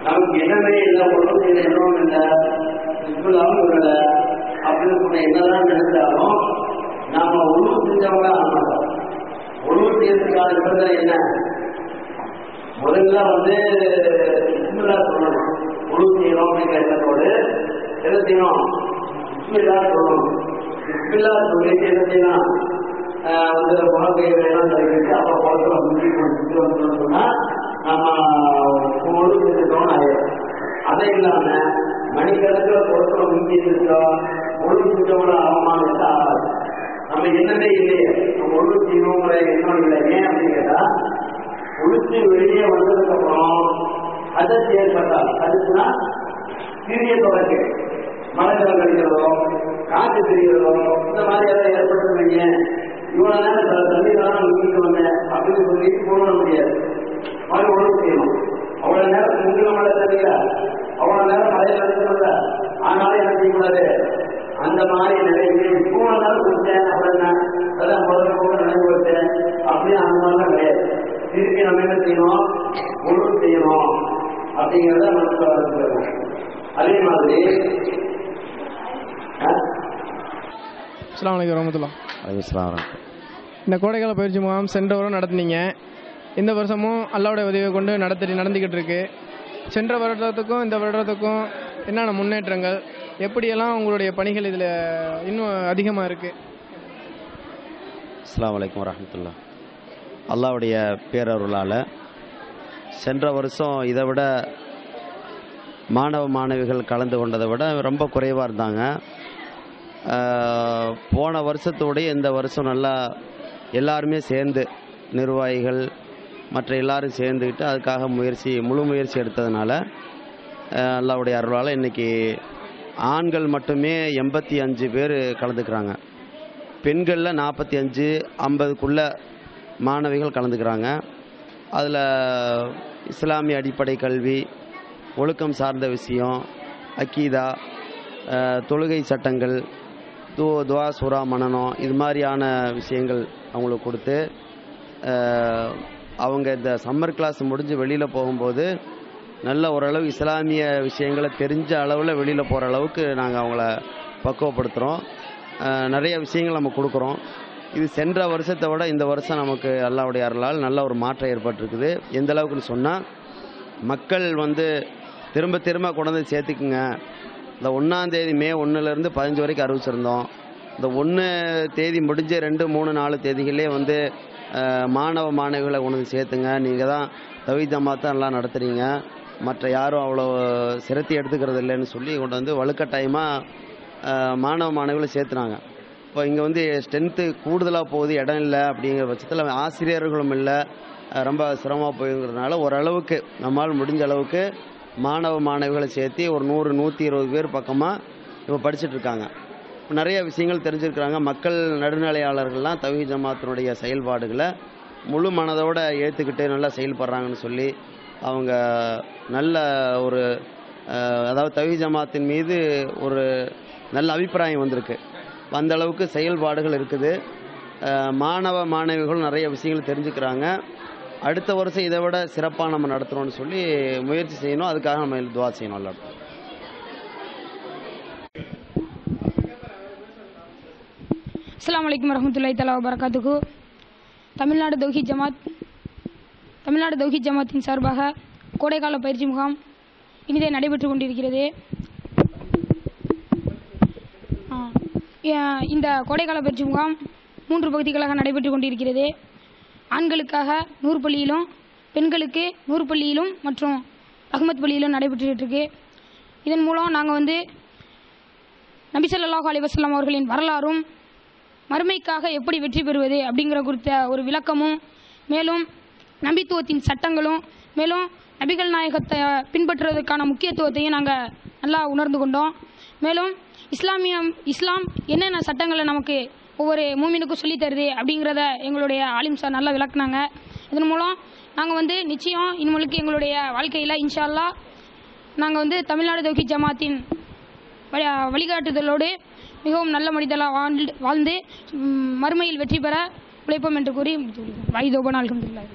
நமக்கு என்னவே இல்லை, ஒன்றும் இல்லை, எதுவும் இல்லை, இப்படிலாம் இல்லை அப்படின்னு சொன்ன என்னதான் நினைச்சாலும் நாம உணவு செஞ்சவங்க ஆகணும். உணவு செய்யறதுக்கான நிபந்தனை என்ன? முதல்ல பிஸ்மில்லா சொல்லணும். உணவு செய்யணும் அப்படிங்கிற எண்ணத்தோடு என்ன செய்யணும்? பிஸ்மில்லா சொல்லணும். பிஸ்மில்லா சொல்லிட்டு என்ன செய்யலாம்? முகக்கையெல்லாம் தருவிட்டு அப்புறம் குளத்துல முந்தி கொடுத்துட்டு சொன்னா நம்ம ஒழுங்கு செஞ்சுட்டோம்னு ஆயிடும். அதை இல்லாம மணிக்கணக்கில் குளத்துல முந்தி இருக்கோம் ஒழுங்கு செஞ்சவங்கள ஆகமானு ஆகாது. நம்ம என்னமே இல்லையே, நம்ம ஒழுங்கு செய்யணுங்கிற எண்ணம் இல்லை. ஏன் அப்படின்னு கேட்டா, ஒழுச்சு வெளியே வந்ததுக்கு அப்புறம் அதற்கு ஏற்பட்டால் அதுக்குன்னா சிறிய தொடர்ச்சி மலைகள் கழிக்கிறதோ காற்று தெரிகிறதோ இந்த மாதிரி எல்லாம் ஏற்பட்டுருவீங்க. இவ்வளவு நேரம் தண்ணி தான் வீட்டுக்கு வந்தேன் அப்படின்னு சொல்லிட்டு போட முடியாது. மழை ஒழுங்கு செய்யணும். அவ்வளவு நேரம் முன்ன மழை தண்ணியில அவ்வளவு நேரம் மழையில் நடக்கிறதில்ல. ஆனாலும் என்ன செய்யக்கூடாது, அந்த மாதிரி நிறைய இவ்வளவு நேரம் கொடுத்தேன் அப்படின்னா அதான் முதல்ல கூட நினைவு வச்சேன் அப்படின்னு அந்த மாதிரிலாம் கிடையாது. திருப்பி நம்ம என்ன செய்யணும்? ஒழுங்கு செய்யணும் அப்படிங்கிறத மனசுல வளர்த்துக்கணும். அதே மாதிரி அஸ்ஸலாமு அலைக்கும் வரஹ்மத்துல்லாஹ். இந்த கோடைக்கால பயிற்சி முகாம் சென்ற வாரம் நடத்தினீங்க. இந்த வருஷமும் அல்லாஹ்வுடைய உதவியை கொண்டு நடந்துக்கிட்டு இருக்கு. சென்ற வருடத்துக்கும் இந்த வருடத்துக்கும் என்னென்ன முன்னேற்றங்கள், எப்படியெல்லாம் உங்களுடைய பணிகள் இதில் இன்னும் அதிகமாக இருக்குது? அஸ்ஸலாமு அலைக்கும் வரஹ்மத்துல்லாஹ். அல்லாஹ்வுடைய பேரருளால் சென்ற வருஷம் இதை விட மாணவ மாணவிகள் கலந்து கொண்டதை விட ரொம்ப குறைவாக இருந்தாங்க. போன வருஷத்தோடைய இந்த வருஷம் நல்லா எல்லாருமே சேர்ந்து, நிர்வாகிகள் மற்ற எல்லாரும் சேர்ந்துக்கிட்டு அதுக்காக முழு முயற்சி எடுத்ததுனால அல்லாஹ்வுடைய அருளால் இன்றைக்கி ஆண்கள் மட்டுமே 85 பேர் கலந்துக்கிறாங்க. பெண்களில் 45 50க்குள்ள மாணவிகள் கலந்துக்கிறாங்க. அதில் இஸ்லாமிய அடிப்படை கல்வி, ஒழுக்கம் சார்ந்த விஷயம், அக்கீதா, தொழுகை சட்டங்கள், துவா சூரா மனனம், இது மாதிரியான விஷயங்கள் அவங்களுக்கு கொடுத்து அவங்க இந்த சம்மர் கிளாஸ் முடிஞ்சு வெளியில் போகும்போது நல்ல ஓரளவு இஸ்லாமிய விஷயங்களை தெரிஞ்ச அளவில் வெளியில் போகிற அளவுக்கு நாங்கள் அவங்கள பக்குவப்படுத்துகிறோம். நிறைய விஷயங்கள் நம்ம கொடுக்குறோம். இது சென்ற வருஷத்தை விட இந்த வருஷம் நமக்கு அல்லாஹ்வுடைய அருளால் நல்ல ஒரு மாற்றம் ஏற்பட்டிருக்குது. எந்த அளவுக்குன்னு சொன்னால், மக்கள் திரும்ப திரும்ப கொண்டு வந்து சேர்த்துக்குங்க. இந்த 1ஆம் தேதி மே 1லேருந்து 15 வரைக்கும் அறிவிச்சிருந்தோம். இந்த 1 தேதி முடிஞ்ச 2, 3, 4 தேதிகளே மாணவ மாணவிகளை கொண்டு வந்து சேர்த்துங்க. நீங்கள் தான் தௌஹீத் ஜமாத்தை நல்லா நடத்துகிறீங்க, மற்ற யாரும் அவ்வளோ சிரத்தி எடுத்துக்கிறது இல்லைன்னு சொல்லி கொண்டு வந்து வலுக்கட்டாயமாக மாணவ மாணவிகளை சேர்த்துனாங்க. இப்போ இங்கே ஸ்ட்ரென்த்து கூடுதலாக போகுது, இடம் இல்லை அப்படிங்கிற பட்சத்தில் ஆசிரியர்களும் இல்லை, ரொம்ப சிரமமாக போயிருங்கிறதுனால ஓரளவுக்கு நம்மால் முடிஞ்ச அளவுக்கு மாணவ மாணவிகளை சேர்த்து ஒரு 100 120 பேர் பக்கமாக இப்போ படிச்சுட்ருக்காங்க. நிறைய விஷயங்கள் தெரிஞ்சிருக்கிறாங்க. மக்கள் நடுநிலையாளர்கள்லாம் தௌஹீத் ஜமாத்தினுடைய செயல்பாடுகளை முழு மனதோடு ஏற்றுக்கிட்டு நல்லா செயல்படுறாங்கன்னு சொல்லி அவங்க நல்ல ஒரு அதாவது தௌஹீத் ஜமாத்தின் மீது ஒரு நல்ல அபிப்பிராயம் வந்திருக்கு. அந்த அளவுக்கு செயல்பாடுகள் இருக்குது. மாணவ மாணவிகள் நிறைய விஷயங்கள் தெரிஞ்சுக்கிறாங்க. அடுத்த வருஷம் இதை விட சிறப்பாக நம்ம நடத்துகிறோம்னு சொல்லி முயற்சி செய்யணும். அதுக்காக நம்ம துவா செய்யணும். அல்ல அஸ்ஸலாமு அலைக்கும் வரஹ்மத்துல்லாஹி தஆலா வபரகாத்துஹு. தமிழ்நாடு தௌஹீத் ஜமாத்தின் சார்பாக கோடைக்கால பயிற்சி முகாம் இனிதே நடைபெற்று கொண்டிருக்கிறது. இந்த கோடைக்கால பயிற்சி முகாம் 3 பகுதிகளாக நடைபெற்று கொண்டிருக்கிறது. ஆண்களுக்காக 100 பள்ளியிலும், பெண்களுக்கு 100 பள்ளியிலும் மற்றும் ரஹ்மத் பள்ளியிலும் நடைபெற்றுட்டு இருக்கு. இதன் மூலம் நாங்கள் வந்து நபி ஸல்லல்லாஹு அலைஹி வஸல்லம் அவர்களின் வரலாறும் மறுமைக்காக எப்படி வெற்றி பெறுவது அப்படிங்கிற குறித்த ஒரு விளக்கமும், மேலும் நபித்துவத்தின் சட்டங்களும், மேலும் நபிகள் நாயகத்தை பின்பற்றுவதற்கான முக்கியத்துவத்தையும் நாங்கள் நல்லா உணர்ந்து கொண்டோம். மேலும் இஸ்லாம் என்னென்ன சட்டங்களை நமக்கு ஒவ்வொரு மூமினுக்கும் சொல்லித் தருது அப்படிங்கிறத எங்களுடைய ஆலிம் சார் நல்லா விளக்குனாங்க. இதன் மூலம் நாங்கள் வந்து நிச்சயம் இனிமேலுக்கு எங்களுடைய வாழ்க்கையில் இன்ஷா அல்லாஹ் நாங்கள் வந்து தமிழ்நாடு தௌஹீத் ஜமாத்தின் வழிகாட்டுதலோடு மிகவும் நல்ல மனிதலாக வாழ்ந்து மறுமையில் வெற்றி பெற உழைப்போம் என்று கூறி வாய்தோபன் அல்ஹம்துலில்லாஹ்.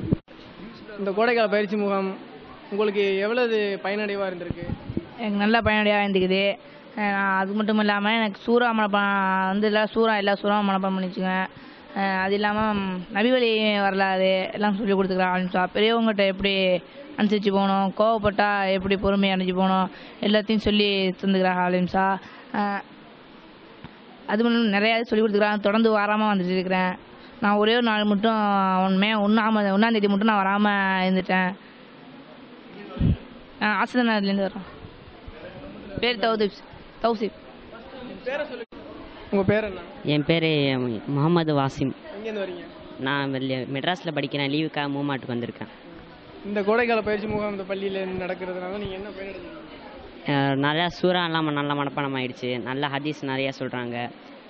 இந்த கோடைக்கால பயிற்சி முகாம் உங்களுக்கு எவ்வளவு பயனடைவாக இருந்திருக்கு? எனக்கு நல்ல பயனடையாக இருந்துக்குது. அது மட்டும் இல்லாமல் எனக்கு சூறா மனப்பாடம் வந்து எல்லா சூறாவும் மனப்பாடம் பண்ணி வச்சுக்குவேன். அது இல்லாமல் நபிவழி வரலாறு எல்லாம் சொல்லி கொடுத்துக்கிறேன் ஆலிம்சா. பெரியவங்ககிட்ட எப்படி அனுசரித்து போகணும், கோவப்பட்டால் எப்படி பொறுமையாக அனுப்பிச்சு போகணும், எல்லாத்தையும் சொல்லி தந்துக்கிறாங்க ஆலிம்சா. அது மட்டும் நிறையா சொல்லி கொடுத்துக்கிறாங்க. தொடர்ந்து வராமல் வந்துட்டு இருக்கிறேன். நான் ஒரே ஒரு நாள் மட்டும் ஒன்றாந்தேதி மட்டும் நான் வராமல் இருந்துட்டேன். ஆசிரியர்லேருந்து வரோம். பேர் தௌசிப். உங்கள் பேர் என்ன? என் பேர் முகமது வாசிம். எங்கேருந்து வரீங்க? நான் மெட்ராஸில் படிக்கிறேன். லீவுக்காக மூமாட்டுக்கு வந்திருக்கேன். இந்த கோடைக்கால பயிற்சி முகாம் இந்த பள்ளியில் நடக்கிறதுனால நீங்கள் என்ன பயனடைஞ்சீங்க? நிறையா சூறாலாம் நல்லா மனப்பாடம் ஆயிடுச்சு. நல்ல ஹதீஸ் நிறையா சொல்கிறாங்க.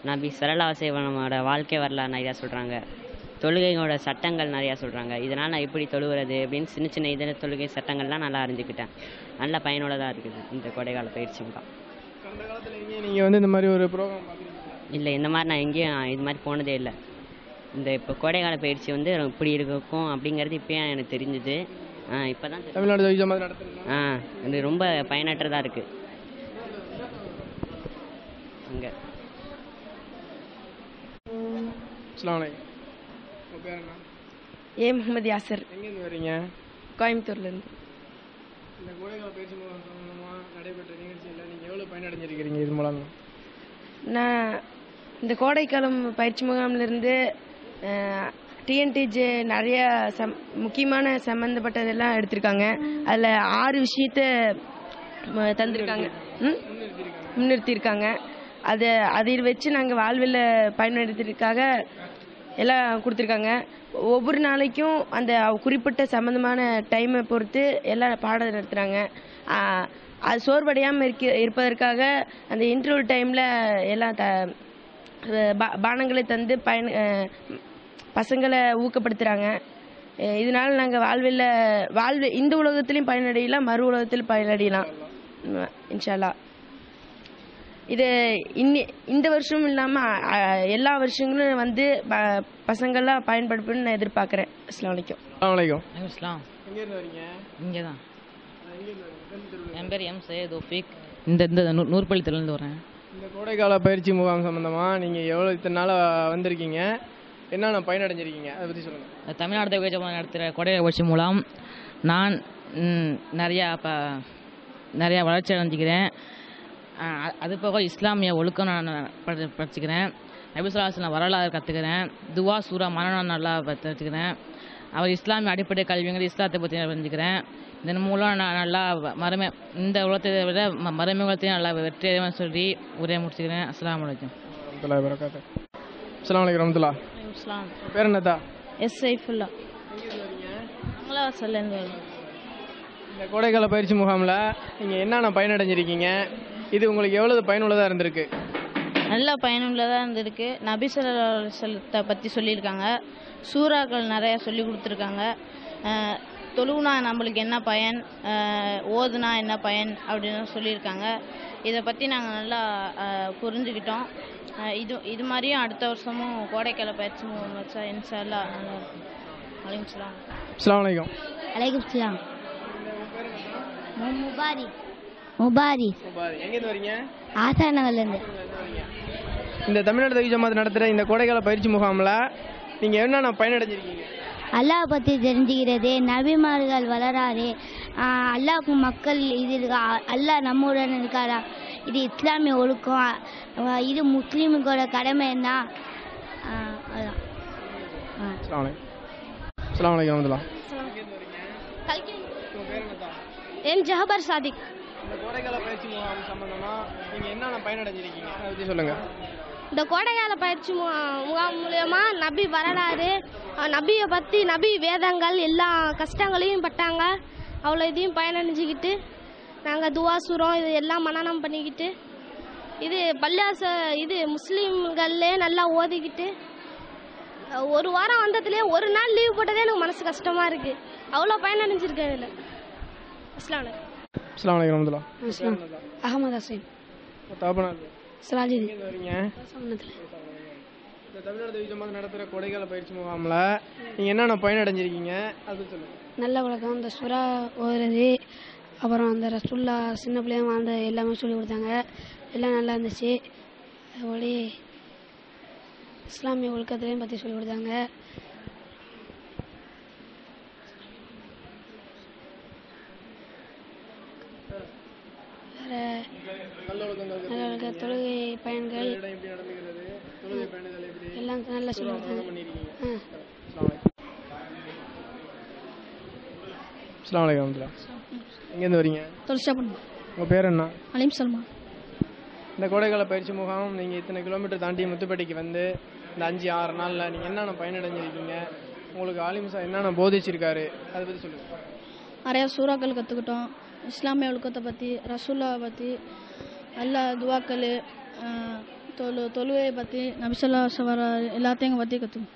நபி ஸல்லல்லாஹு அலைஹி வஸல்லமோட வாழ்க்கை வரலாறு நிறையா சொல்கிறாங்க. தொழுகைகளோட சட்டங்கள் நிறையா சொல்கிறாங்க. இதனால் நான் எப்படி தொழுகிறது அப்படின்னு சின்ன இதர தொழுகை சட்டங்கள்லாம் நல்லா அறிஞ்சிக்கிட்டேன். நல்ல பயனுள்ளதாக இருக்குது இந்த கோடைக்கால பயிற்சி முகாம். கடந்த காலத்தில் எங்கேயும் நீங்கள் வந்து இந்த மாதிரி ஒரு ப்ரோக்ராம் பார்த்துருக்கீங்களா? இல்லை, இந்த மாதிரி நான் எங்கேயும் இது மாதிரி போனதே இல்லை. இந்த இப்போ கோடைக்கால பயிற்சி வந்து இப்படி இருக்கும் அப்படிங்கிறது இப்போயே எனக்கு தெரிஞ்சுது. இப்போ தான் தமிழ்நாடு தௌஹீத் ஜமாத் நடத்துறீங்க. இது ரொம்ப பயனற்றதாக இருக்குது. அங்கே அஸ்ஸலாமு அலைக்கும். உங்கள் பேர் என்ன? முகமது யாசர். எங்கேருந்து வரீங்க? கோயம்புத்தூர்லேருந்து. இந்த கோடைக்கால பயிற்சி முகாம் சம்பந்தமாக நடைபெற்ற நிகழ்ச்சியில் நீங்கள் எவ்வளோ பயனடைஞ்சிருக்கிறீங்க இது மூலம்? நான் இந்த கோடைக்காலம் பயிற்சி முகாமிலிருந்து டிஎன்டிஜே நிறைய முக்கியமான சம்மந்தப்பட்டதெல்லாம் எடுத்திருக்காங்க. அதில் 6 விஷயத்த தந்திருக்காங்க, முன்னிறுத்தியிருக்காங்க. அதை வச்சு நாங்கள் வாழ்வில் பயன்படுத்துறதுக்காக எல்லாம் கொடுத்துருக்காங்க. ஒவ்வொரு நாளைக்கும் அந்த குறிப்பிட்ட சம்மந்தமான டைமை பொறுத்து எல்லாம் பாடம் நடத்துகிறாங்க. அது சோர்வடையாமல் இருப்பதற்காக அந்த இன்டர்வல் டைமில் எல்லாம் பானங்களை தந்து பசங்களை ஊக்கப்படுத்துகிறாங்க. இதனால் நாங்கள் வாழ்வு இந்த உலகத்திலையும் பயனடையலாம், மறு உலகத்திலும் பயனடையலாம் இன்ஷா அல்லாஹ். இது இந்த வருஷம் இல்லாமல் எல்லா வருஷங்களும் வந்து பசங்கள்லாம் பயன்படுப்புன்னு நான் எதிர்பார்க்குறேன். அஸ்ஸலாமு அலைக்கும். இஸ்லாம். எங்கேருந்து வரீங்க? இங்கே தான். என் பேர் சையத் தௌஃபீக். இந்த நூற்பள்ளித்திலேருந்து வரேன். இந்த கோடைக்கால பயிற்சி முகாம் சம்பந்தமாக நீங்கள் எவ்வளோ இத்தனை நாளாக வந்திருக்கீங்க, என்னென்ன பயனடைஞ்சிருக்கீங்க, அதை பற்றி சொல்லுங்கள். தமிழ்நாடு தௌஹீத் ஜமாத் நடத்துகிற கோடைக்கால பயிற்சி மூலம் நான் நிறையா வளர்ச்சி அடைஞ்சிக்கிறேன். அது போக இஸ்லாமிய ஒழுக்கம் நான் படிச்சுக்கிறேன். நபி ஸல்லல்லாஹு அலைஹி வஸல்லம் வரலாறு கற்றுக்கிறேன். துவா சூரா மரணம் நல்லா தெரிஞ்சுக்கிறேன். அவர் இஸ்லாமிய அடிப்படை கல்விங்கிறது இஸ்லாத்தை பற்றி தெரிஞ்சுக்கிறேன். இதன் மூலம் நான் நல்லா இந்த உலகத்தை விட மறுமை உலகத்தையும் நல்லா வெற்றியாக சொல்லி உரையை முடிச்சுக்கிறேன். அஸ்ஸலாமு அலைக்கும். அஸ்ஸலாமு அலைக்கும் வரஹ்மத்துல்லாஹ். பேர் என்னதா? சைஃபுல்லா. இந்த கோடைக்கால பயிற்சி முகாமில் நீங்கள் என்னென்ன பயனடைஞ்சிருக்கீங்க, இது உங்களுக்கு எவ்வளவு பயனுள்ளதாக இருந்திருக்கு? நல்ல பயனுள்ளதாக இருந்திருக்கு. நபி ஸல்லல்லாஹு அலைஹி வஸல்லத்தை பற்றி சொல்லியிருக்காங்க. சூறாக்கள் நிறையா சொல்லி கொடுத்துருக்காங்க. தொழுவுனா நம்மளுக்கு என்ன பயன், ஓதுனா என்ன பயன் அப்படின்னு சொல்லியிருக்காங்க. இதை பற்றி நாங்கள் நல்லா புரிஞ்சுக்கிட்டோம். இது மாதிரியும் அடுத்த வருஷமும் கோடைக்கால பயிற்சி முகாம் வச்சா இன்ஷா அல்லாஹ் நல்லா இருக்கும். வலைக்கும் சலாம். அஸ்ஸலாமு அலைக்கும். அலைக்கும் சலாம். முபாரி. எங்கேருந்து வரீங்க? ஆசா நகர்லேருந்து. இந்த தமிழ்நாடு தௌஹீத் ஜமாத் நடத்துகிற இந்த கோடைக்கால பயிற்சி முகாமில் நீங்கள் என்னென்ன பயனடைஞ்சிருக்கீங்க? அல்லாஹ் பற்றி தெரிஞ்சுக்கிறது, நபிமார்கள் வரலாறு, அல்லாஹ் மக்கள் இது இருக்கா, அல்லாஹ் நம்முடன் இருக்காரா, இது இஸ்லாமிய ஒழுக்கம், இது முஸ்லீமுக்கோட கடமை என்ன, அதுதான். அஸ்ஸலாமு அலைக்கும் வரஹ்மத்துல்லாஹ். என் ஜஹபர் சாதிக். இந்த கோடைக்கால பயிற்சி முகாம் சம்பந்தமா நீங்க என்னென்ன பயனடைஞ்சிருக்கீங்க அதை பற்றி சொல்லுங்க. இந்த கோடைக்கால பயிற்சி முகாம் மூலயமா நபி வரலாறு, நபியை பற்றி, நபி வேதங்கள் எல்லா கஷ்டங்களையும் பட்டாங்க. அவ்வளோ இதையும் பயனடைஞ்சிக்கிட்டு நாங்கள் துவா சூறோம் இது எல்லாம் மனனம் பண்ணிக்கிட்டு இது இது முஸ்லீம்களே நல்லா ஓதிக்கிட்டு ஒரு வாரம் வந்ததுலேயே ஒரு நாள் லீவ் போட்டதே எனக்கு மனசு கஷ்டமாக இருக்குது. அவ்வளோ பயனடைஞ்சிருக்கேன் இதில். அஸ்ஸலாமு அலைக்கும். அஸ்ஸலாமு அலைக்கும் வரஹ்மத்துல்லாஹ். அகமது ஹசீன். சிராஜுதீன். எங்க வரீங்க? இந்த தமிழ்நாடு ஜமாத் நடத்துகிற கோடைக்கால பயிற்சி முகாமில் நீங்கள் என்னென்ன பயனடைஞ்சிருக்கீங்க அது சொல்லுங்கள். நல்ல வழக்கம், இந்த சுறா ஓதுறது, அப்புறம் அந்த ரசுல்லா சின்ன பிள்ளைங்க வாழ்ந்த எல்லாமே சொல்லி கொடுத்தாங்க. எல்லாம் நல்லா இருந்துச்சு. அதுபோல இஸ்லாமிய ஒழுக்கத்திலையும் பற்றி சொல்லி கொடுத்தாங்க. நல்ல தொழுகை பயன்கள் எல்லாம் நல்லா சொல்லி கொடுத்தாங்க. அஸ்ஸலாமு அலைக்கும் வரஹ்மத்துல்லாஹ். எங்கேருந்து வரீங்க? தொல்சாபன். உங்கள் பேர் என்ன? அலீம் சல்மா. இந்த கோடைக்கால பயிற்சி முகாம் நீங்கள் இத்தனை கிலோமீட்டர் தாண்டி முத்துப்பேட்டைக்கு வந்து இந்த 5-6 நாளில் நீங்கள் என்னென்ன பயனடைஞ்சிருக்கீங்க, உங்களுக்கு ஆலிம்சா என்னென்ன போதிச்சிருக்காரு அதை பற்றி சொல்லுங்கள். நிறையா சூறாக்கள் கற்றுக்கிட்டோம். இஸ்லாமிய ஒழுக்கத்தை பற்றி, ரசூல்லாவை பற்றி, நல்ல துவாக்கள், தொழுகையை பற்றி, நபிசல்லா வர எல்லாத்தையும் பற்றி கற்றுக்கணும்.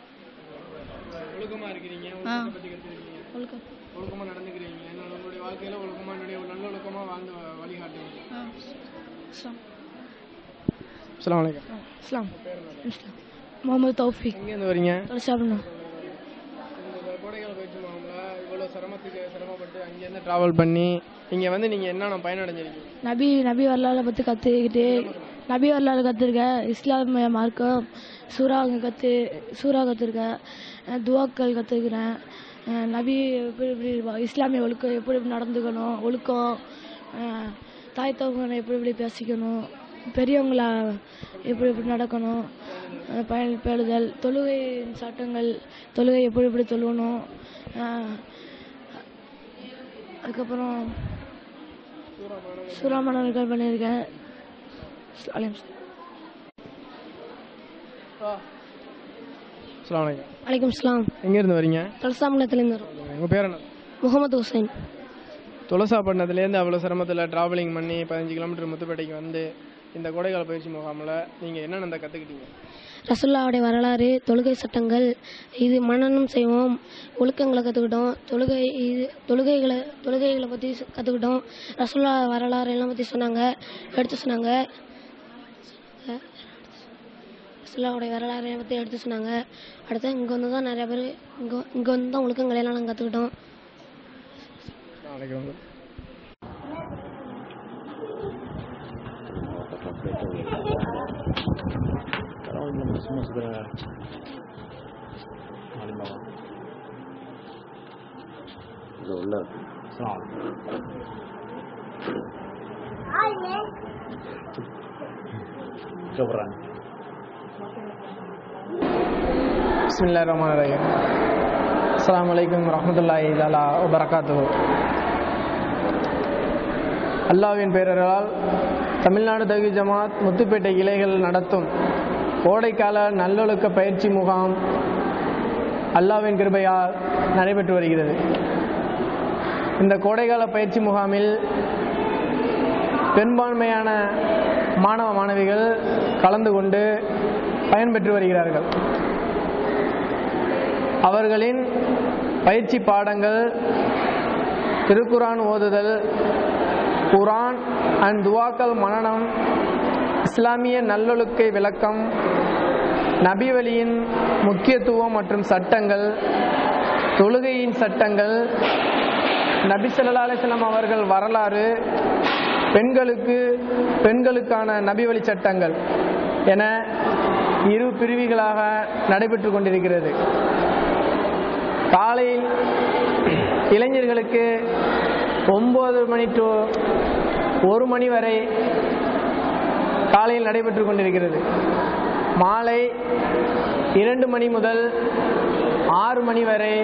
ஒழுக்கமாக இருக்கிறீங்க, ஒழுக்கம் ஒழுக்கமாக நடந்துக்கிறீங்க, உங்களுடைய வாழ்க்கையில் ஒழுக்கமாக நல்ல ஒழுக்கமாக வாழ்ந்து வழிகாட்டுவீங்க. அஸ்ஸலாமு அலைக்கும். இஸ்லாம் முகமது தௌஃபிக். எங்கேருந்து வரீங்க? தொல்சாபன். இந்த கோடைக்கால பயிற்சி முகாமில் இவ்வளோ சிரமப்பட்டு அங்கேருந்து ட்ராவல் பண்ணி இங்கே வந்து நீங்கள் என்னென்ன பயனடைஞ்சிருக்கீங்க? நபி வரலாறை பற்றி கற்றுக்கிட்டு, நபி வரலாறு கற்றுருக்கேன். இஸ்லாமிய மார்க்கம் சூறா கற்றுருக்கேன். துவாக்கள் கற்றுக்கிறேன். நபி எப்படி இஸ்லாமிய ஒழுக்கம் எப்படி நடந்துக்கணும், ஒழுக்கம், தாய் தகவலை எப்படி பேசிக்கணும், பெரியவங்களா எப்படி நடக்கணும், பேணுதல், தொழுகை சட்டங்கள், தொழுகை எப்படி தொழுகணும், அதுக்கப்புறம் சூறாமணர்கள் பண்ணியிருக்கேன். வலைக்கம் இஸ்லாம். எங்கேருந்து வரீங்க? தொல்சாபனத்துலேருந்து வரோம். உங்கள் பேர் என்ன? முகமது ஹுசைன். தொலசாப்பட்டினத்துலேருந்து அவ்வளோ சிரமத்தில் ட்ராவலிங் பண்ணி 15 கிலோமீட்டர் முத்துப்பேட்டைக்கு வந்து இந்த கோடைக்கால பயிற்சி முகாமில் நீங்கள் என்னென்ன கற்றுக்கிட்டீங்க? ரசுல்லாவுடைய வரலாறு, தொழுகை சட்டங்கள், இது மனனம் செய்வோம், ஒழுக்கங்களை கற்றுக்கிட்டோம். தொழுகைகளை பற்றி கற்றுக்கிட்டோம். ரசுல்லா வரலாறு எல்லாம் பற்றி சொன்னாங்க, எடுத்து சொன்னாங்க. ரசுல்லாவுடைய வரலாறை பற்றி எடுத்து சொன்னாங்க. அடுத்து இங்கே வந்து தான் நிறைய பேர் இங்கே வந்து தான் ஒழுக்கங்களை எல்லாம் நாங்கள் கற்றுக்கிட்டோம். பிஸ்மில்லாஹிர்ரஹ்மானிர்ரஹீம். அஸ்ஸலாமு அலைக்கும் வரஹ்மத்துல்லாஹி தஆலா வபரகாத்துஹு. அல்லாஹ்வின் பேரருளால் தமிழ்நாடு தௌஹீத் ஜமாத் முத்துப்பேட்டை கிளைகள் நடத்தும் கோடைக்கால நல்லொழுக்க பயிற்சி முகாம் அல்லாஹ்வின் கிருபையால் நடைபெற்று வருகிறது. இந்த கோடைக்கால பயிற்சி முகாமில் பெரும்பான்மையான மாணவ மாணவிகள் கலந்து கொண்டு பயன்பெற்று வருகிறார்கள். அவர்களின் பயிற்சி பாடங்கள் திருக்குரான் ஓதுதல், குரான் அண்ட் துவாக்கள் மனனம், இஸ்லாமிய நல்லொழுக்க விளக்கம், நபி வழியின் முக்கியத்துவம் மற்றும் சட்டங்கள், தொழுகையின் சட்டங்கள், நபி ஸல்லல்லாஹு அலைஹி வஸல்லம் அவர்கள் வரலாறு, பெண்களுக்கான நபி வழி சட்டங்கள் என இரு பிரிவுகளாக நடைபெற்று கொண்டிருக்கிறது. காலையில் இளைஞர்களுக்கு 9 மணி டு 1 மணி வரை காலையில் நடைபெற்று கொண்டிருக்கிறது. மாலை 2 மணி முதல் 6 மணி வரை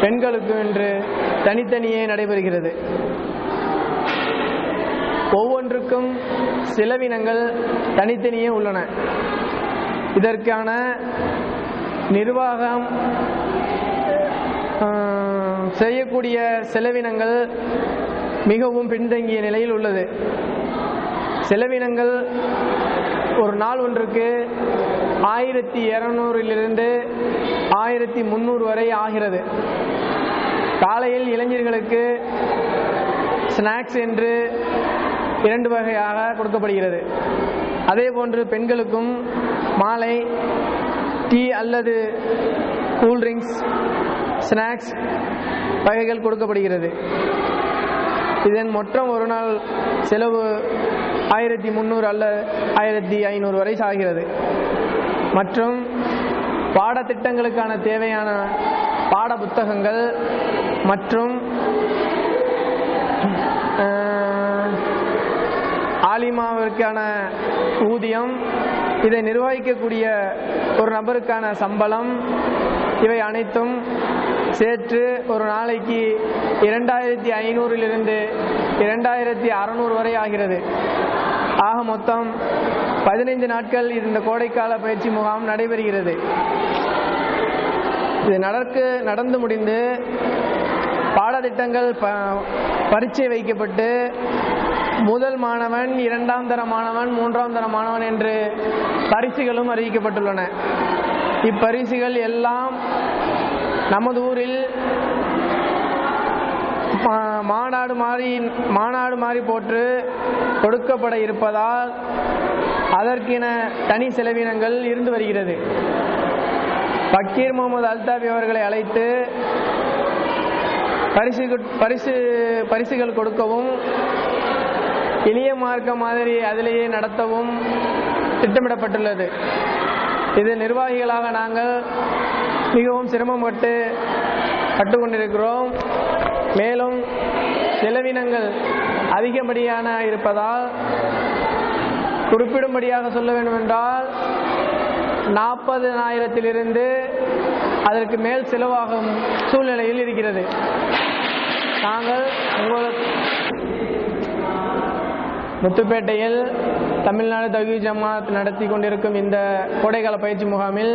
பெண்களுக்கு என்று தனித்தனியே நடைபெறுகிறது. ஒவ்வொன்றுக்கும் செலவினங்கள் தனித்தனியே உள்ளன. இதற்கான நிர்வாகம் செய்யக்கூடிய செலவினங்கள் மிகவும் பின்தங்கிய நிலையில் உள்ளது. செலவினங்கள் ஒரு நாள் ஒன்றுக்கு 1200 1300 வரை ஆகிறது. காலையில் இளைஞர்களுக்கு ஸ்நாக்ஸ் என்று 2 வகையாக கொடுக்கப்படுகிறது. அதே போன்று பெண்களுக்கும் மாலை டீ அல்லது கூல்ட்ரிங்க்ஸ் ஸ்நாக்ஸ் வகைகள் கொடுக்கப்படுகிறது. இதன் மொத்தம் ஒரு நாள் செலவு 1300 அல்ல 1500 வரை ஆகிறது. மற்றும் பாடத்திட்டங்களுக்கான தேவையான பாட புத்தகங்கள் மற்றும் ஆலிமாவிற்கான ஊதியம், இதை நிர்வகிக்கக்கூடிய ஒரு நபருக்கான சம்பளம், இவை அனைத்தும் சேர்த்து ஒரு நாளைக்கு 2500 2600 வரை ஆகிறது. ஆக மொத்தம் 15 நாட்கள் இந்த கோடைக்கால பயிற்சி முகாம் நடைபெறுகிறது. இது நடந்து முடிந்து பாடத்திட்டங்கள் பரீட்சை வைக்கப்பட்டு முதல் மாணவன், 2ஆம் தர மாணவன், 3ஆம் தர மாணவன் என்று பரிசுகளும் அறிவிக்கப்பட்டுள்ளன. இப்பரிசுகள் எல்லாம் நமது ஊரில் மாநாடு மாறி போட்டு கொடுக்கப்பட இருப்பதால் அதற்கென தனி செலவினங்கள் இருந்து வருகிறது. பக்கீர் முகமது அல்தாபி அவர்களை அழைத்து பரிசுகள் கொடுக்கவும், எளிய மார்க்க மாதிரி அதிலேயே நடத்தவும் திட்டமிடப்பட்டுள்ளது. இது நிர்வாகிகளாக நாங்கள் மிகவும் சிரமப்பட்டு கற்றுக்கொண்டிருக்கிறோம். மேலும் செலவினங்கள் அதிகப்படியான இருப்பதால் குறிப்பிடும்படியாக சொல்ல வேண்டுமென்றால் 40,000 அதற்கு மேல் செலவாகும் சூழ்நிலையில் இருக்கிறது. நாங்கள் முத்துப்பேட்டையில் தமிழ்நாடு தௌஹீத் ஜமாத் நடத்தி கொண்டிருக்கும் இந்த கோடைக்கால பயிற்சி முகாமில்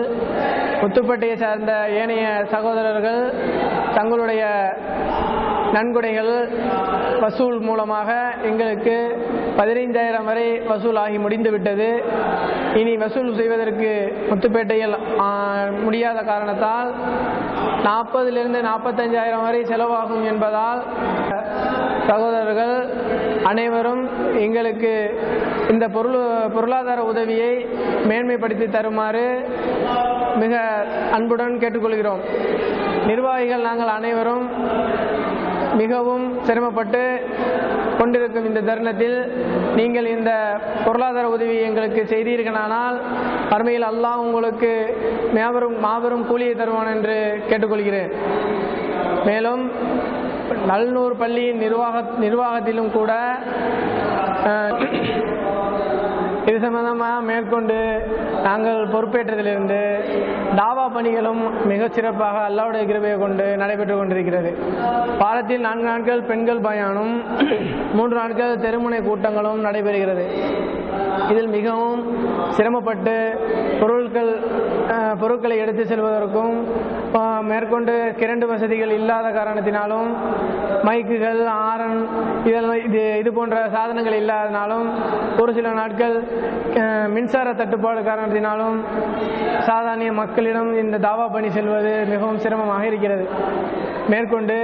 முத்துப்பேட்டையை சார்ந்த ஏனைய சகோதரர்கள் தங்களுடைய நன்கொடைகள் வசூல் மூலமாக எங்களுக்கு 15,000 வரை வசூல் ஆகி முடிந்துவிட்டது. இனி வசூல் செய்வதற்கு முத்துப்பேட்டையில் முடியாத காரணத்தால் 40,000 45,000 வரை செலவாகும் என்பதால் சகோதரர்கள் அனைவரும் எங்களுக்கு இந்த பொருளாதார உதவியை மேன்மைப்படுத்தி தருமாறு மிக அன்புடன் கேட்டுக்கொள்கிறோம். நிர்வாகிகள் நாங்கள் அனைவரும் மிகவும் சிரமப்பட்டு கொண்டிருக்கும் இந்த தருணத்தில் நீங்கள் இந்த பொருளாதார உதவி எங்களுக்கு செய்தீர்களானால் மறுமையில் அல்லாஹ் உங்களுக்கு மாபெரும் கூலியை தருவான் என்று கேட்டுக்கொள்கிறேன். மேலும் நல்லூர் பள்ளியின் நிர்வாகத்திலும் கூட இது சம்பந்தமாக மேற்கொண்டு நாங்கள் பொறுப்பேற்றதிலிருந்து தாவா பணிகளும் மிகச் சிறப்பாக அல்லாஹ்வுடைய கிருபையை கொண்டு நடைபெற்று கொண்டிருக்கிறது. வாரத்தில் 4 நாட்கள் பெண்கள் பயானும் 3 நாட்கள் தெருமுனை கூட்டங்களும் நடைபெறுகிறது. இதில் மிகவும் சிரமப்பட்டு பொருட்களை எடுத்து செல்வதற்கும் மேற்கொண்டு கிரண்டு வசதிகள் இல்லாத காரணத்தினாலும் மைக்குகள், ஆரன் இது போன்ற சாதனங்கள் இல்லாதனாலும் ஒரு சில நாட்கள் மின்சார தட்டுப்பாடு காரணத்தினாலும் சாதாரண மக்களிடம் இந்த தாவா பணி செல்வது மிகவும் சிரமமாக இருக்கிறது. மேற்கொண்டு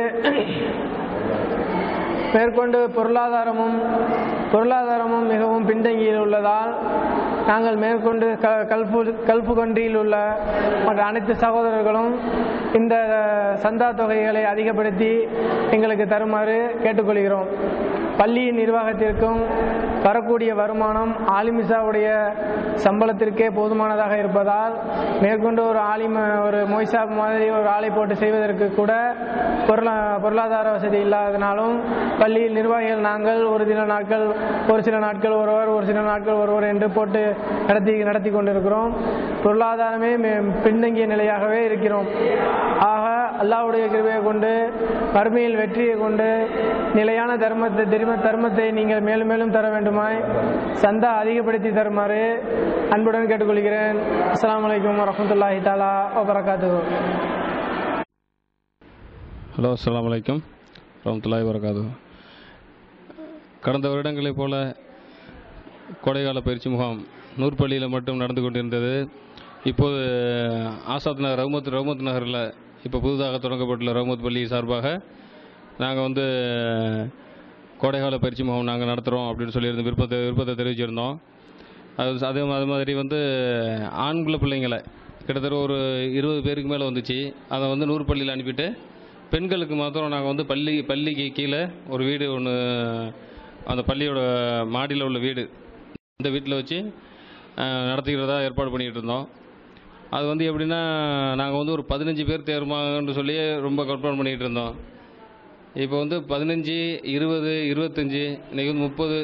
பொருளாதாரமும் மிகவும் பின்தங்கியில் உள்ளதால் நாங்கள் மேற்கொண்டு கல்புகொன்றியில் உள்ள மற்ற அனைத்து சகோதரர்களும் இந்த சந்தா தொகைகளை அதிகப்படுத்தி எங்களுக்கு தருமாறு கேட்டுக்கொள்கிறோம். பள்ளியின் நிர்வாகத்திற்கும் வரக்கூடிய வருமானம் ஆலிமிசாவுடைய சம்பளத்திற்கே போதுமானதாக இருப்பதால் மேற்கொண்டு ஒரு மொய்சாப் மாதிரி ஒரு ஆளை போட்டு செய்வதற்கு கூட பொருளாதார வசதி இல்லாதனாலும் பள்ளியில் நிர்வாகிகள் நாங்கள் ஒரு சில நாட்கள் ஒருவர் என்று போட்டு நடத்தி கொண்டிருக்கிறோம். பொருளாதாரமே பின்தங்கிய நிலையாகவே இருக்கிறோம். ஆக அல்லாஹ்வுடைய கிருபையை கொண்டு மறுமையில் வெற்றியை கொண்டு நிலையான தர்மத்தை நீங்கள் மேலும் மேலும் தர வேண்டுமாய் சந்தா அதிகப்படுத்தி தருமாறு அன்புடன் கேட்டுக்கொள்கிறேன். அஸ்ஸலாமு அலைக்கும் வரஹ்மத்துல்லாஹி தஆலா வபரகாத்துஹு. ஹலோ, அஸ்ஸலாமு அலைக்கும் வரஹ்மத்துல்லாஹி வபரகாத்துஹு. கடந்த வருடங்களைப் போல கோடைகால பயிற்சி முகாம் நூற்பள்ளியில் மட்டும் நடந்து கொண்டிருந்தது. இப்போது ஆசாத் நகர் ரஹ்மத் நகரில் இப்போ புதுதாக தொடங்கப்பட்டுள்ள ரஹ்மத் பள்ளி சார்பாக நாங்கள் கோடைகால பயிற்சி முகாம் நாங்கள் நடத்துகிறோம் அப்படின்னு சொல்லியிருந்தோம். விருப்பத்தை தெரிவிச்சிருந்தோம். அது மாதிரி ஆண்குள்ள பிள்ளைங்களை கிட்டத்தட்ட ஒரு 20 பேருக்கு மேலே வந்துச்சு. அதை நூற்பள்ளியில் அனுப்பிட்டு பெண்களுக்கு மாத்திரம் நாங்கள் பள்ளிக்கு கீழே ஒரு வீடு ஒன்று, அந்த பள்ளியோட மாடியில் உள்ள வீடு, இந்த வீட்டில் வச்சு நடத்திக்கிறதா ஏற்பாடு பண்ணிக்கிட்டு இருந்தோம். அது எப்படின்னா, நாங்கள் ஒரு 15 பேர் தேர்மான்னு சொல்லி ரொம்ப கற்பனை பண்ணிக்கிட்டு இருந்தோம். இப்போ 15, 20, 25, இன்றைக்கி 30,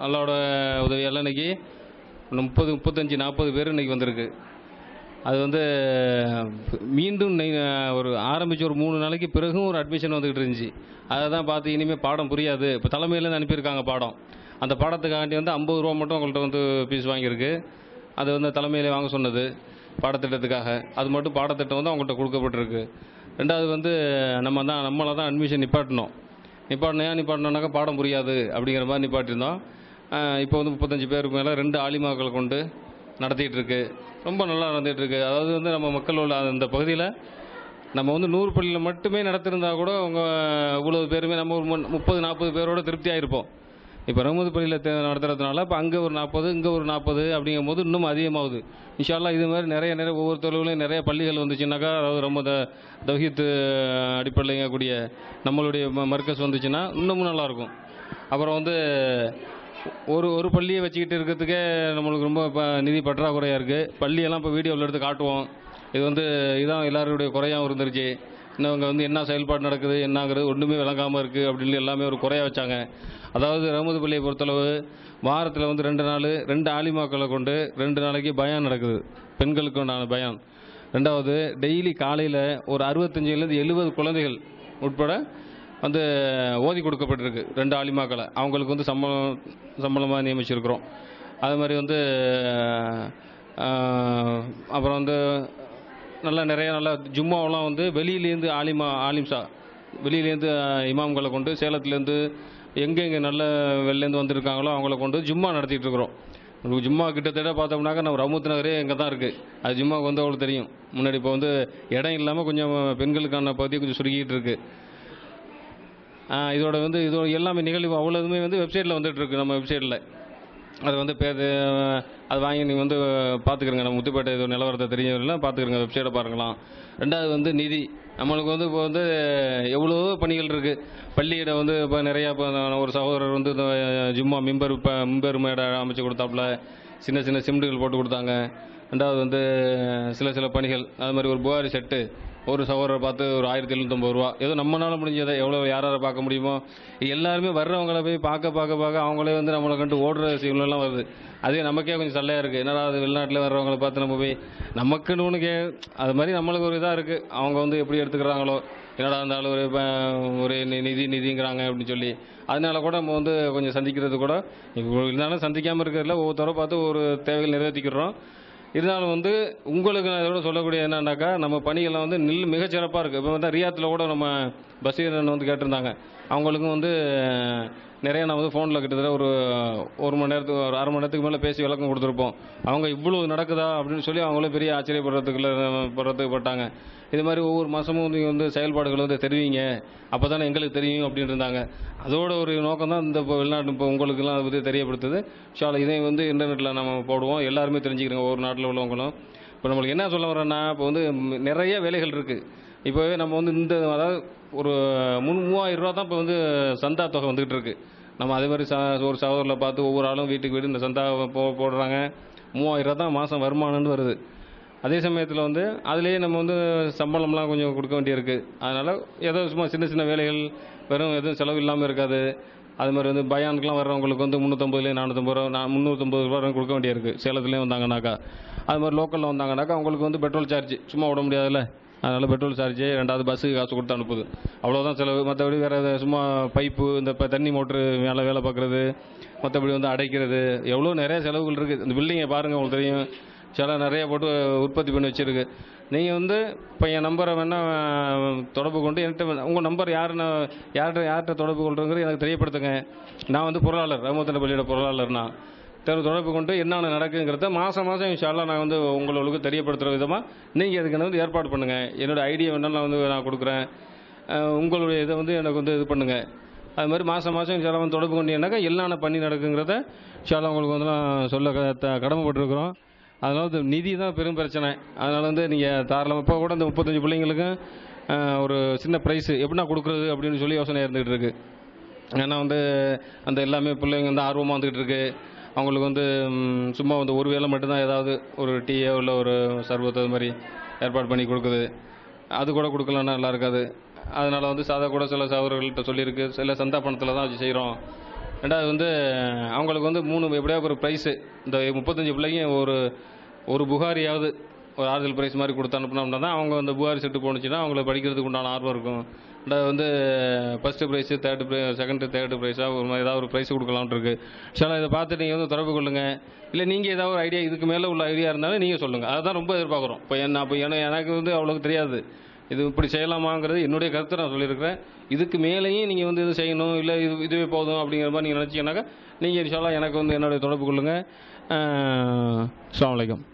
அல்லாவோட உதவியால் இன்றைக்கி 30, 35, 40 பேர் இன்றைக்கி வந்திருக்கு. அது மீண்டும் ஆரம்பித்து ஒரு 3 நாளைக்கு பிறகும் ஒரு அட்மிஷன் வந்துக்கிட்டு இருந்துச்சு. அதை தான் பார்த்து இனிமேல் பாடம் புரியாது, இப்போ தலைமையிலேருந்து அனுப்பியிருக்காங்க பாடம். அந்த பாடத்துக்காண்டி 50 ரூபா மட்டும் அவங்கள்ட்ட ஃபீஸ் வாங்கியிருக்கு. அது தலைமையிலே வாங்க சொன்னது பாடத்திட்டத்துக்காக. அது மட்டும் பாடத்திட்டம் அவங்கள்ட்ட கொடுக்கப்பட்டிருக்கு. ரெண்டாவது நம்மளை தான் அட்மிஷன் நிப்பாட்டினோம்னாக்கா பாடம் புரியாது அப்படிங்கிற மாதிரி நிப்பாட்டியிருந்தோம். இப்போ 35 பேருக்கு மேலே 2 ஆலிமாக்களை கொண்டு நடத்திட்டு இருக்கு. ரொம்ப நல்லா நடந்துகிட்டு இருக்கு. அதாவது நம்ம மக்கள் உள்ள அந்த பகுதியில் நம்ம 100 பள்ளியில் மட்டுமே நடத்திருந்தா கூட அவங்க இவ்வளவு பேருமே நம்ம ஒரு 30-40 பேரோட திருப்தியாக இருப்போம். இப்போ ரஹ்மத் பள்ளியில் நடத்துறதுனால இப்போ அங்கே ஒரு 40, இங்கே ஒரு 40 அப்படிங்கும் போது இன்னும் அதிகமாகுது. இன்ஷா அல்லாஹ் இது மாதிரி நிறைய ஒவ்வொரு தொழிலையும் நிறைய பள்ளிகள் வந்துச்சுன்னாக்கா, அதாவது ரொம்ப தௌஹீத் அடிப்படையில் கூடிய நம்மளுடைய மர்க்கஸ் வந்துச்சுன்னா இன்னமும் நல்லாயிருக்கும். அப்புறம் ஒரு பள்ளியை வச்சுக்கிட்டு இருக்கிறதுக்கே நம்மளுக்கு ரொம்ப இப்போ நிதி பற்றாக்குறையாக இருக்குது. பள்ளியெல்லாம் இப்போ வீடியோவில் எடுத்து காட்டுவோம். இது இதான் எல்லாருடைய குறையாகவும் இருந்துருச்சு. இன்னும் என்ன செயல்பாடு நடக்குது என்னங்கிறது ஒன்றுமே விளங்காமல் இருக்குது அப்படின்னு எல்லாமே ஒரு குறையாக வச்சாங்க. அதாவது ரஹ்மத் பள்ளியை பொறுத்தளவு வாரத்தில் 2 நாள் 2 ஆலிமாக்களை கொண்டு 2 நாளைக்கு பயான் நடக்குது, பெண்களுக்கு உண்டான பயான். ரெண்டாவது டெய்லி காலையில் ஒரு 65லேருந்து 70 குழந்தைகள் உட்பட ஓதி கொடுக்கப்பட்டிருக்கு 2 ஆலிமாக்களை. அவங்களுக்கு சம்பளமாக நியமிச்சிருக்கிறோம். அது மாதிரி அப்புறம் நிறைய ஜும்மாவெல்லாம் வெளியிலேருந்து ஆலிம்சா வெளியிலேருந்து இமாம்களை கொண்டு சேலத்துலேருந்து எங்கெங்கே நல்ல வெளிலேருந்து வந்திருக்காங்களோ அவங்கள கொண்டு ஜும்மா நடத்திட்டு இருக்கிறோம். ஜும்மா கிட்டத்தட்ட பார்த்தோம்னாக்கா நம்ம ரஹ்மத் நகரே எங்கே தான் இருக்குது. அது ஜும்மாவுக்கு அவங்களுக்கு தெரியும். முன்னாடி இப்போ இடம் இல்லாமல் கொஞ்சம் பெண்களுக்கான பகுதியை கொஞ்சம் சுருக்கிட்டு இருக்கு. இதோட எல்லாமே நிகழ்வு அவ்வளோதுமே வெப்சைட்டில் வந்துட்டுருக்கு. நம்ம வெப்சைட்டில் அது வாங்கி நீங்கள் பார்த்துக்கிறங்க. நம்ம முத்துப்பேட்டை இது நிலவரத்தை தெரியலாம் பார்த்துக்கிறங்க, வெப்சைட்டை பாருங்களாம். ரெண்டாவது நிதி. நம்மளுக்கு இப்போ எவ்வளோ பணிகள் இருக்குது. பள்ளியிட இப்போ நிறையா இப்போ ஒரு சகோதரர் ஜும்மா மிம்பர் மேடை அமைச்சு கொடுத்தாப்புல, சின்ன சிமெண்ட்டுகள் போட்டு கொடுத்தாங்க. ரெண்டாவது சில பணிகள், அது மாதிரி ஒரு புகாரி செட்டு ஒரு சகோதரர் பார்த்து ஒரு 1750 ரூபா. ஏதோ நம்மளால முடிஞ்சதை எவ்வளோ யாரை பார்க்க முடியுமோ எல்லாருமே வர்றவங்கள போய் பார்க்க அவங்களே நம்மளை கண்டு ஓடுற சீன்லாம் வருது. அதே நமக்கே கொஞ்சம் சல்லையாக இருக்குது. என்னடா அது வெளிநாட்டில் வர்றவங்கள பார்த்து நம்ம போய் நமக்குன்னு ஒன்று அது மாதிரி நம்மளுக்கு ஒரு இதாக இருக்குது. அவங்க எப்படி எடுத்துக்கிறாங்களோ, என்னடா இருந்தாலும் ஒரு நிதிங்கிறாங்க அப்படின்னு சொல்லி. அதனால கூட நம்ம கொஞ்சம் சந்திக்கிறது கூட இருந்தாலும் சந்திக்காமல் இருக்கிறதுல ஒவ்வொருத்தர பார்த்து ஒரு தேவைகள் நிறைவேற்றிக்கிறோம். இருந்தாலும் உங்களுக்கு நான் இதோட சொல்லக்கூடிய என்னன்னாக்கா, நம்ம பணிகள்லாம் மிகச்சிறப்பாக இருக்குது. இப்போ ரியாத்தில் கூட நம்ம பஷீரன் கேட்டிருந்தாங்க. அவங்களுக்கும் நிறைய நான் ஃபோனில் கிட்டத்தட்ட ஒரு மணி நேரத்துக்கு ஒரு 1/2 மணி நேரத்துக்கு மேலே பேசி விளக்கம் கொடுத்துருப்போம். அவங்க இவ்வளோ நடக்குதா அப்படின்னு சொல்லி அவங்களே பெரிய ஆச்சரியப்படுறதுக்கு பட்டாங்க. இது மாதிரி ஒவ்வொரு மாதமும் நீங்கள் செயல்பாடுகள் தெரிவிங்க, அப்போ தானே எங்களுக்கு தெரியும் அப்படின்னு இருந்தாங்க. அதோட ஒரு நோக்கம் தான் இந்த வெளிநாட்டு இப்போ உங்களுக்கெல்லாம் அதை பற்றி தெரியப்படுத்துது. இதை இன்டர்நெட்டில் நம்ம போடுவோம், எல்லாருமே தெரிஞ்சுக்கிறோங்க, ஒவ்வொரு நாட்டில் உள்ளவங்களும். இப்போ நம்மளுக்கு என்ன சொல்ல வரேன்னா, இப்போ நிறைய வேலைகள் இருக்குது. இப்போவே நம்ம அதாவது ஒரு 3000 ரூபா தான் இப்போ சந்தா தொகை வந்துகிட்டு இருக்கு. நம்ம அதே மாதிரி ஒரு சகோதரில் பார்த்து ஒவ்வொரு ஆளும் வீட்டுக்கு வீடு இந்த சந்தா போடுறாங்க. 3000 ரூபா தான் மாதம் வருமானம்னு வருது. அதே சமயத்தில் அதுலேயே நம்ம சம்பளம்லாம் கொஞ்சம் கொடுக்க வேண்டியிருக்கு. அதனால் ஏதோ சும்மா சின்ன வேலைகள் வெறும் எதுவும் செலவு இல்லாமல் இருக்காது. அது மாதிரி பயானுக்குலாம் வர்றவங்களுக்கு 350 450 ரூபா 350 ரூபா கொடுக்க வேண்டியிருக்கு. சேலத்துலேயும் வந்தாங்கனாக்கா, அது மாதிரி லோக்கலில் வந்தாங்கனாக்கா அவங்களுக்கு பெட்ரோல் சார்ஜ் சும்மா விட முடியாதுல்ல. அதனால் பெட்ரோல் சார்ஜ், ரெண்டாவது பஸ்ஸுக்கு காசு கொடுத்து அனுப்புது, அவ்வளோதான் செலவு. மற்றபடி வேறு சும்மா பைப்பு, இந்த தண்ணி மோட்ரு மேலே வேலை பார்க்குறது, மற்றபடி வந்து அடைக்கிறது, எவ்வளோ நிறைய செலவுகள் இருக்குது. இந்த பில்டிங்கை பாருங்கள், உங்களுக்கு தெரியும், சில நிறைய போட்டு உற்பத்தி பண்ணி வச்சுருக்கு. நீங்கள் வந்து இப்போ என் நம்பரை வேணால் தொடர்பு கொண்டு என்கிட்ட உங்கள் நம்பர் யார்கிட்ட தொடர்பு கொள்றதுங்கிறது எனக்கு தெரியப்படுத்துங்க. நான் வந்து பொருளாளர், ரஹ்மத்துல்லாஹி பள்ளியோட பொருளாளர்னா தொடர்பு கொண்டு என்னென்ன நடக்குங்கிறத மாதம் இன்ஷா அல்லாஹ் நான் வந்து உங்களுக்கு தெரியப்படுத்துகிற விதமாக நீங்கள் அதுக்கு வந்து ஏற்பாடு பண்ணுங்கள். என்னோடய ஐடியா வேணாலும் நான் கொடுக்குறேன், உங்களுடைய இதை வந்து எனக்கு வந்து இது பண்ணுங்கள். அது மாதிரி மாதம் இன்ஷா அல்லாஹ் வந்து தொடர்பு கொண்டீங்கன்னாக்கா என்னென்ன பண்ணி நடக்குங்கிறத இன்ஷா அல்லாஹ் உங்களுக்கு வந்து நான் சொல்ல கடமைப்பட்டிருக்கிறோம். அதனால் நிதி தான் பெரும் பிரச்சனை. அதனால் வந்து நீங்கள் தாராளமாக இப்போ கூட இந்த 35 பிள்ளைங்களுக்கும் ஒரு சின்ன ப்ரைஸு எப்படின்னா கொடுக்குறது அப்படின்னு சொல்லி யோசனை இருந்துகிட்டு இருக்குது. ஏன்னா வந்து அந்த எல்லாமே பிள்ளைங்க வந்து ஆர்வமாக வந்துக்கிட்டு இருக்கு. அவங்களுக்கு வந்து சும்மா வந்து ஒரு வேளை மட்டும்தான் ஏதாவது ஒரு டீயோ இல்லை ஒரு சர்பத்து அது மாதிரி ஏற்பாடு பண்ணி கொடுக்குது. அது கூட கொடுக்கலன்னா நல்லா இருக்காது. அதனால் வந்து சாதா கூட சில சகோதரர்கள்ட்ட சொல்லியிருக்கு, சில சந்தா பணத்தில் தான் வச்சு செய்கிறோம். ரெண்டாவது வந்து அவங்களுக்கு வந்து 3 எப்படியாவது ஒரு ப்ரைஸு, இந்த 35 பிள்ளைங்க ஒரு புகாரியாவது ஒரு ஆறுதல் ப்ரைஸ் மாதிரி கொடுத்து அனுப்பினோம்னா தான் அவங்க அந்த புகாரி செட்டு போணுச்சுன்னா அவங்களுக்கு படிக்கிறதுக்கு உண்டான ஆர்வம் இருக்கும். ரெண்டாவது வந்து ஃபஸ்ட்டு ப்ரைஸு, செகண்டு தேர்டு ப்ரைஸாக ஒரு மாதிரி ஏதாவது ஒரு ப்ரைஸ் கொடுக்கலாம்னு இருக்குது. சில இதை பார்த்துட்டு நீங்கள் வந்து தொடர்பு கொள்ளுங்கள். இல்லை நீங்கள் ஏதாவது ஒரு ஐடியா இதுக்கு மேலே உள்ள ஐடியா இருந்தாலும் நீங்கள் சொல்லுங்கள். அதுதான் ரொம்ப எதிர்பார்க்குறோம். இப்போ எனக்கு வந்து அவ்வளோக்கு தெரியாது, இது இப்படி செய்யலாமாங்கிறது என்னுடைய கருத்தை நான் சொல்லியிருக்கிறேன். இதுக்கு மேலேயும் நீங்கள் வந்து இது செய்யணும், இல்லை இதுவே போதும் அப்படிங்கிற மாதிரி நீங்கள் நினச்சிங்கனாக்கா நீங்கள் இன்ஷா அல்லாஹ் எனக்கு வந்து என்னுடைய தொடர்பு கொள்ளுங்கள். அஸ்ஸலாமு அலைக்கும்.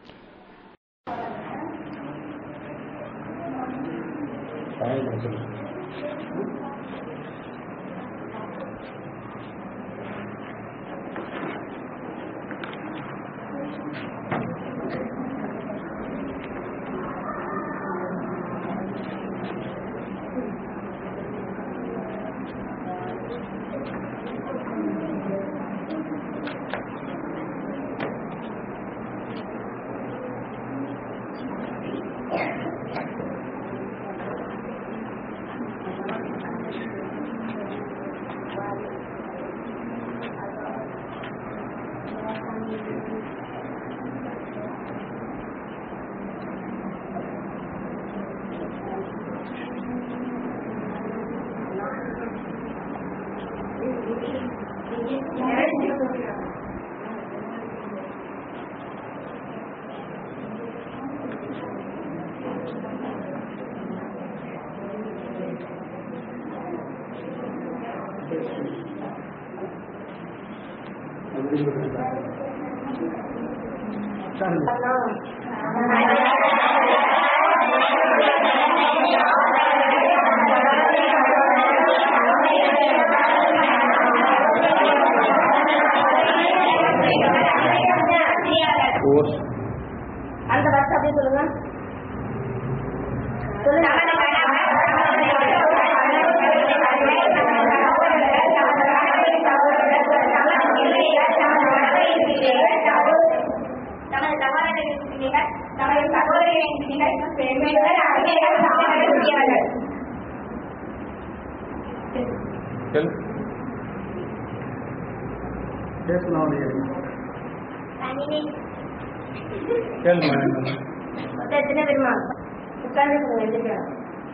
அந்த வார்த்தை அப்படியே சொல்லுங்க.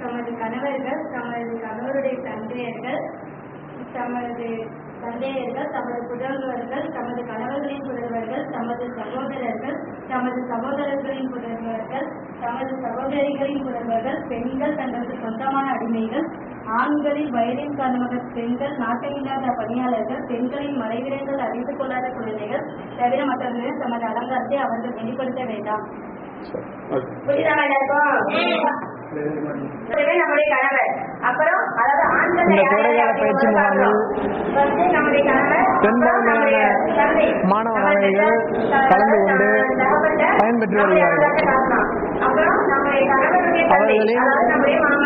தமது கணவர்கள், தமது கணவருடைய தந்தையர்கள், தமது தந்தையர்கள், தமது புதல்வர்கள், தமது கணவர்களின் புதல்வர்கள், தமது சகோதரர்கள், தமது சகோதரர்களின் புதல்வர்கள், தமது சகோதரிகளின் புதல்வர்கள், பெண்கள் தங்களுக்கு சொந்தமான அடிமைகள், ஆண்களில் வயதின் காரணமாக பெண்கள், நாட்டமில்லாத பணியாளர்கள், பெண்களின் மறைவிடங்கள் அறிந்து கொள்ளாத குழந்தைகள் தவிர மற்றவர்களிடம் தமது அலங்காரத்தை அவர்கள் வெளிப்படுத்த வேண்டாம். நம்முடைய கணவர், அப்புறம் அதாவது ஆண்கள் இந்த கோடைகால பயிற்சி முகாமில் பெரும்பான்மையான மாணவ மாணவிகள் கலந்து கொண்டு பயன்பெற்று வருகிறார்கள். அவர்களின்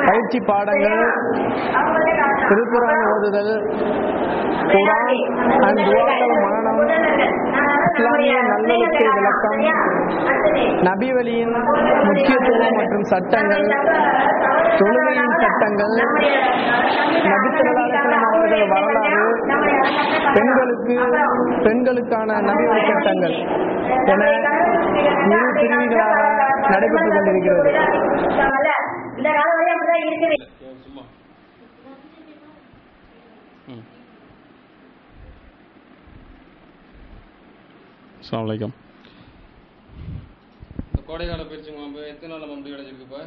பயிற்சி பாடங்கள் திருக்குர்ஆன் ஓதுதல், குர்ஆன் அண்ட் துஆக்கள் மனனம், இஸ்லாமிய நல்லொழுக்க விளக்கம், நபி வழியின் முக்கியத்துவம் மற்றும் சட்டங்கள், தொழுகையின் சட்டங்கள், நபி ஸல்லல்லாஹு அலைஹி வஸல்லம் அவர்கள் வரலாறு, பெண்களுக்கான நபி வழி சட்டங்கள் என இரு பிரிவுகளாக நடைபெற்றுக் கொண்டிருக்கிறது. அஸ்ஸலாமு அலைக்கும். கோடைக்கால பயிற்சி முகாம் எத்தனை நாள் முடிவு அடைஞ்சிருக்கு? இப்போ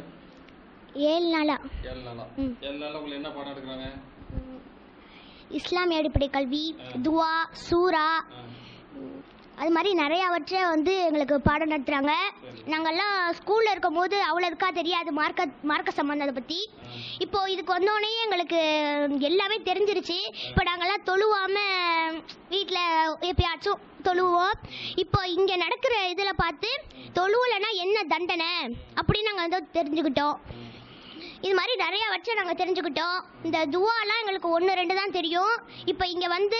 7 நாளா. 7 நாளா? 7 நாளில் உங்களுக்கு என்ன பாடம் எடுக்கிறாங்க? இஸ்லாமிய அடிப்படை கல்வி, துவா, சூரா, அது மாதிரி நிறையாவற்றை வந்து எங்களுக்கு பாடம் நடத்துகிறாங்க. நாங்கள்லாம் ஸ்கூலில் இருக்கும் போது அவ்வளோ இருக்கா தெரியாது மார்க்க சம்பந்தத்தை பற்றி. இப்போது இதுக்கு வந்தோடனே எங்களுக்கு எல்லாமே தெரிஞ்சிருச்சு. இப்போ நாங்கள்லாம் தொழுவாமல் வீட்டில் எப்பயாச்சும் தொழுவோம். இப்போ இங்கே நடக்கிற இதில் பார்த்து தொழுவலைன்னா என்ன தண்டனை அப்படின்னு நாங்கள் வந்து தெரிஞ்சுக்கிட்டோம். இது மாதிரி நிறையா வச்சு நாங்கள் தெரிஞ்சுக்கிட்டோம். இந்த துவாலாம் எங்களுக்கு 1-2 தான் தெரியும். இப்போ இங்கே வந்து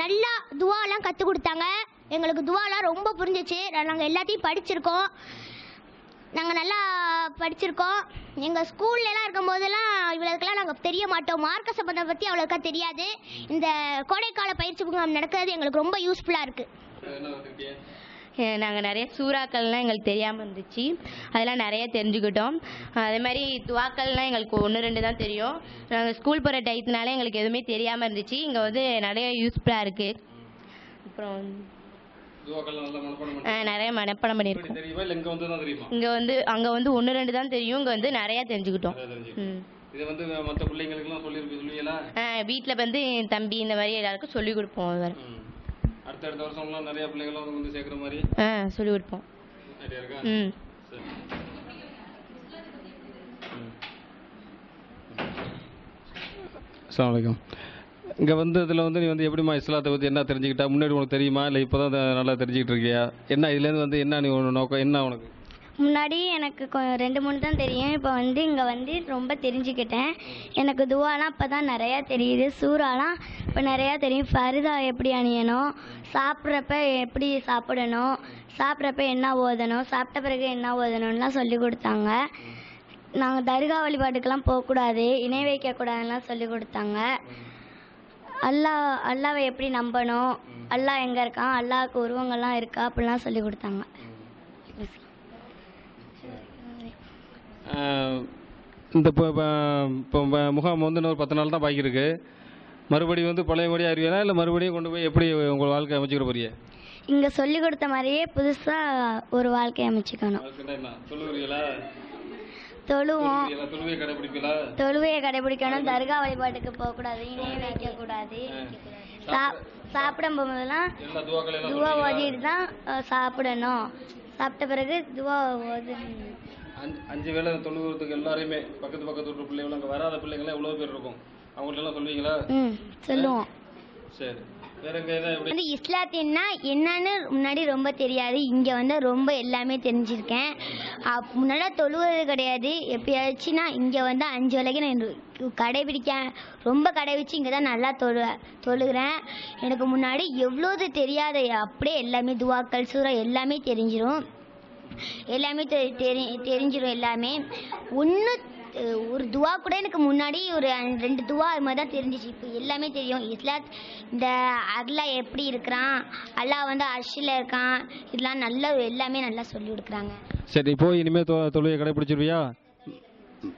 நல்லா துவாலாம் கற்றுக் கொடுத்தாங்க. எங்களுக்கு துவாலாம் ரொம்ப புரிஞ்சிச்சு. நாங்கள் எல்லாத்தையும் படிச்சிருக்கோம். நாங்கள் நல்லா படிச்சிருக்கோம். எங்கள் ஸ்கூல்லலாம் இருக்கும் போதெல்லாம் இவ்வளோக்கெல்லாம் நாங்கள் தெரிய மாட்டோம். மார்க்க சம்பந்தம் பற்றி அவ்வளோக்கா தெரியாது. இந்த கோடைக்கால பயிற்சி முகாம் நடக்கிறது எங்களுக்கு ரொம்ப யூஸ்ஃபுல்லாக இருக்குது. நாங்கள் நிறைய சூறாக்கள்லாம் எங்களுக்கு தெரியாமல் இருந்துச்சு. அதெல்லாம் நிறைய தெரிஞ்சுக்கிட்டோம். அதே மாதிரி துவாக்கள்லாம் எங்களுக்கு 1-2 தான் தெரியும். நாங்கள் ஸ்கூல் போகிற டைத்துனால எங்களுக்கு எதுவுமே தெரியாமல் இருந்துச்சு. இங்கே வந்து நிறைய யூஸ்ஃபுல்லாக இருக்குது. அப்புறம் நிறைய மனப்பாடம் பண்ணியிருக்கோம். இங்கே வந்து அங்கே வந்து 1-2 தான் தெரியும். இங்கே வந்து நிறையா தெரிஞ்சுக்கிட்டோம். வீட்டில் வந்து என் தம்பி இந்த மாதிரி எல்லாருக்கும் சொல்லிக் கொடுப்போம். அடுத்த வருஷம்லாம் நிறைய பிள்ளைகளும் வந்து சேர்க்குற மாதிரி சொல்லி கொடுப்போம். அஸ்ஸலாமு அலைக்கும். இங்கே வந்து இதில் வந்து நீ வந்து எப்படிமா இஸ்லாத்தை பற்றி என்ன தெரிஞ்சுக்கிட்டா? முன்னாடி உனக்கு தெரியுமா இல்லை இப்போ தான் நல்லா தெரிஞ்சுக்கிட்டு இருக்கியா? என்ன இதுலேருந்து வந்து என்ன நீ நோக்கம் என்ன உனக்கு? முன்னாடி எனக்கு 2-3 தான் தெரியும். இப்போ வந்து இங்கே வந்து ரொம்ப தெரிஞ்சுக்கிட்டேன். எனக்கு துவாலாம் இப்போ தான் நிறையா தெரியுது. சூறாலாம் இப்போ நிறையா தெரியும். ஃபரிதா எப்படி அணியணும், சாப்பிட்றப்ப எப்படி சாப்பிடணும், சாப்பிட்றப்ப என்ன ஓதணும், சாப்பிட்ட பிறகு என்ன ஓதணும்லாம் சொல்லி கொடுத்தாங்க. நாங்கள் தர்கா வழிபாட்டுக்கெல்லாம் போகக்கூடாது, இணை வைக்கக்கூடாதுலாம் சொல்லி கொடுத்தாங்க. அல்லாவை எப்படி நம்பணும், அல்லாஹ் எங்கே இருக்கான், அல்லாஹ்வுக்கு உருவங்கள்லாம் இருக்கா அப்படிலாம் சொல்லி கொடுத்தாங்க. இந்த இப்போ முகாம் வந்து இன்னொரு 10 நாள் தான் பாக்கி இருக்கு. மறுபடியும் வந்து பழையபடியாக அறிவியலா இல்லை மறுபடியும் கொண்டு போய் எப்படி உங்கள் வாழ்க்கை அமைச்சிக்கிற போறிய? இங்கே சொல்லி கொடுத்த மாதிரியே புதுசாக ஒரு வாழ்க்கையை அமைச்சிக்கணும். தொழுவோம், தொழுவையை கடைபிடிக்கணும், தர்கா வழிபாட்டுக்கு போகக்கூடாது, இணைய வைக்கக்கூடாது, சாப்பிடும் போதெல்லாம் துவா ஓதிட்டு தான் சாப்பிடணும், சாப்பிட்ட பிறகு துவா ஓதணும். 5 வேளை தொழுகிறதுக்கு எல்லாரையுமே பக்கத்து வீட்டு பிள்ளைங்களும் அங்கே வராத பிள்ளைங்களாம் எவ்வளோ பேர் இருக்கும், அவங்கள்ட்டலாம் சொல்லுவீங்களா? சொல்லுவோம். சரி, வந்து இஸ்லாத்தின்னா என்னன்னு முன்னாடி ரொம்ப தெரியாது. இங்கே வந்து ரொம்ப எல்லாமே தெரிஞ்சிருக்கேன். முன்னாடி தொழுவது கிடையாது. எப்பயாச்சுன்னா இங்கே வந்து 5 வேளைக்கு நான் ரொம்ப கடைபிடிச்சு இங்கே தான் நல்லா தொழுகிறேன். எனக்கு முன்னாடி எவ்வளோது தெரியாத அப்படியே எல்லாமே துவாக்கள் சூறா எல்லாமே தெரிஞ்சிடும். எல்லாமே தெரிஞ்சிடும். எல்லாமே ஒரு துவா கூட எனக்கு முன்னாடி ஒரு 2 துவா அது மாதிரி தான் தெரிஞ்சிச்சு. இப்போ எல்லாமே தெரியும். இஸ்லாத் இந்த அல்லாஹ் எப்படி இருக்கிறான், அல்லாஹ் வந்து அர்ஷில் இருக்கான், இதெல்லாம் நல்லா எல்லாமே நல்லா சொல்லி கொடுக்குறாங்க. சரி, இப்போ இனிமேல் தொழுகையை கடைபிடிச்சிருவியா?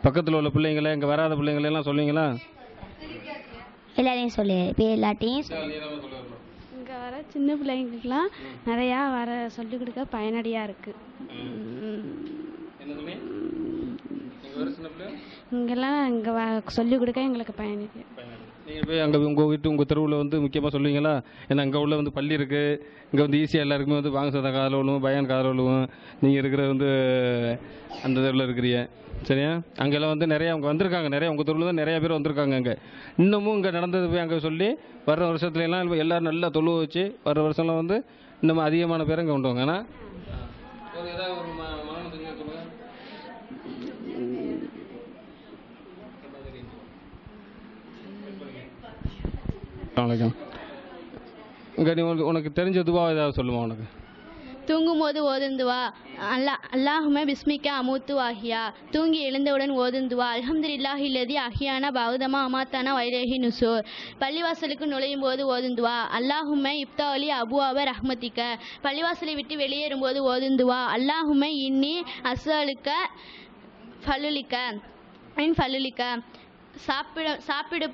பக்கத்தில் உள்ள பிள்ளைங்களை இங்கே வராத பிள்ளைங்களெல்லாம் சொல்லுவீங்களா? எல்லாரையும் சொல்லி எல்லாத்தையும் இங்கே வர சின்ன பிள்ளைங்களுக்கெல்லாம் நிறையா சொல்லி கொடுக்க பயனடியாக இருக்குது. இங்கெல்லாம் இங்கே சொல்லிக் கொடுக்க எங்களுக்கு பயணிக்கு. நீங்கள் போய் அங்கே உங்கள் தெருவில் வந்து முக்கியமாக சொல்லுவீங்களா? ஏன்னா அங்கே உள்ள வந்து பள்ளி இருக்குது. இங்கே வந்து ஈஸியாக எல்லாருக்குமே வந்து வாங்க சதா காதில் விழுவும், பயான் காதில் விழுவும். நீங்கள் இருக்கிற வந்து அந்த தெருவில் இருக்கிறீங்க, சரியா? அங்கெல்லாம் வந்து நிறையா அவங்க வந்திருக்காங்க. நிறையா உங்கள் தெருவில் தான் நிறையா பேர் வந்திருக்காங்க. அங்கே இன்னமும் இங்கே நடந்தது போய் அங்கே சொல்லி வர்ற வருஷத்துலலாம் எல்லோரும் நல்லா தொழுவ வச்சு வர்ற வருஷம்லாம் வந்து இன்னமும் அதிகமான பேர் இங்கே கொண்டு வாங்க. ஏன்னா ஏதாவது ஒரு மரணம் தெரிஞ்சு சொல்லுங்கள். வணக்கம். இங்கே நீ உனக்கு தெரிஞ்ச துவா ஏதாவது சொல்லுமா? உனக்கு தூங்கும்போது ஓதுந்துவா அல்லாஹுமே பிஸ்மிக்கா அமூத்து வாஹியா. தூங்கி எழுந்தவுடன் ஓதுந்துவா அல்ஹம்துலில்லாஹி இல்லதி அஹியானா பௌதமா அமாத்தானா வைரேஹி நுசூர். பள்ளிவாசலுக்கு நுழையும் போது ஓதுந்துவா அல்லாஹுமே இப்தாலி அபுவாப ரஹ்மத்திக்க. பள்ளிவாசலை விட்டு வெளியேறும் போது ஓதுந்துவா அல்லாஹுமே இன்னி அஸ்அலுக்க ஃபலுலிக்க. சாப்பிடு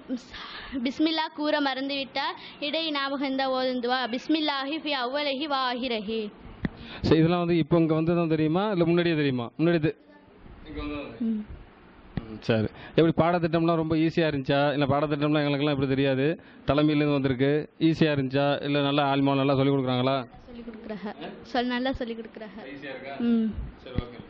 பிஸ்மில்லா கூற மறந்துவிட்டால் இடை ஞாபகம் இந்த ஓதுந்துவா பிஸ்மில்லாஹி ஃபி அவ்வலஹி வா ஆஹிரஹி. சரி, இதெல்லாம் வந்து இப்போ இங்கே வந்து தான் தெரியுமா இல்லை முன்னாடியே தெரியுமா? முன்னாடி சரி. எப்படி பாடத்திட்டம்லாம் ரொம்ப ஈஸியாக இருந்துச்சா? இல்லை பாடத்திட்டம்லாம் எங்களுக்கெல்லாம் இப்படி தெரியாது, தலைமையிலேருந்து வந்திருக்கு, ஈஸியாக இருந்துச்சா இல்லை நல்லா ஆல்மா நல்லா சொல்லிக் கொடுக்குறாங்களா? சொல்லிக் கொடுக்குறாங்க, நல்லா சொல்லிக் கொடுக்குறாங்க. சரி, ஓகே.